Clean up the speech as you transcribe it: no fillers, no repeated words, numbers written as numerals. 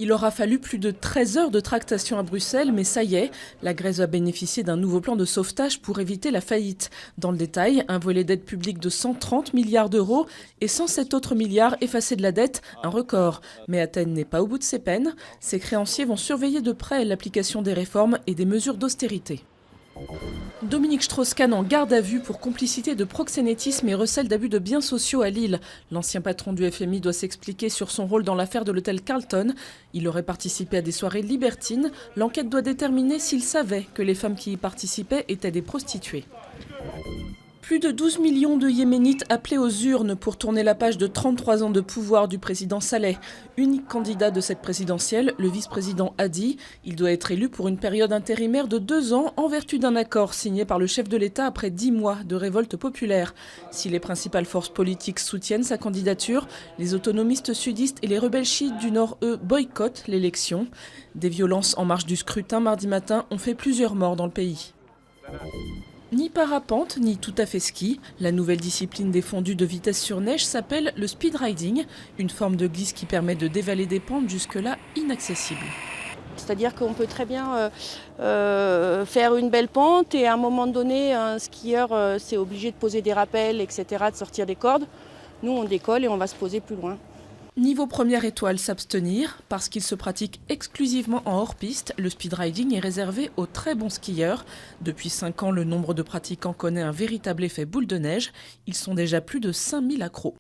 Il aura fallu plus de 13 heures de tractation à Bruxelles, mais ça y est, la Grèce va bénéficier d'un nouveau plan de sauvetage pour éviter la faillite. Dans le détail, un volet d'aide publique de 130 milliards d'euros et 107 autres milliards effacés de la dette, un record. Mais Athènes n'est pas au bout de ses peines. Ses créanciers vont surveiller de près l'application des réformes et des mesures d'austérité. Dominique Strauss-Kahn en garde à vue pour complicité de proxénétisme et recel d'abus de biens sociaux à Lille. L'ancien patron du FMI doit s'expliquer sur son rôle dans l'affaire de l'hôtel Carlton. Il aurait participé à des soirées libertines. L'enquête doit déterminer s'il savait que les femmes qui y participaient étaient des prostituées. Plus de 12 millions de Yéménites appelés aux urnes pour tourner la page de 33 ans de pouvoir du président Saleh. Unique candidat de cette présidentielle, le vice-président Hadi. Il doit être élu pour une période intérimaire de 2 ans en vertu d'un accord signé par le chef de l'État après 10 mois de révolte populaire. Si les principales forces politiques soutiennent sa candidature, les autonomistes sudistes et les rebelles chiites du Nord, eux, boycottent l'élection. Des violences en marge du scrutin mardi matin ont fait plusieurs morts dans le pays. Ni parapente, ni tout à fait ski, la nouvelle discipline des fondus de vitesse sur neige s'appelle le speed riding, une forme de glisse qui permet de dévaler des pentes jusque-là inaccessibles. C'est-à-dire qu'on peut très bien faire une belle pente et à un moment donné, un skieur c'est obligé de poser des rappels, etc., de sortir des cordes. Nous, on décolle et on va se poser plus loin. Niveau première étoile, s'abstenir. Parce qu'il se pratique exclusivement en hors-piste, le speed riding est réservé aux très bons skieurs. Depuis 5 ans, le nombre de pratiquants connaît un véritable effet boule de neige. Ils sont déjà plus de 5000 accros.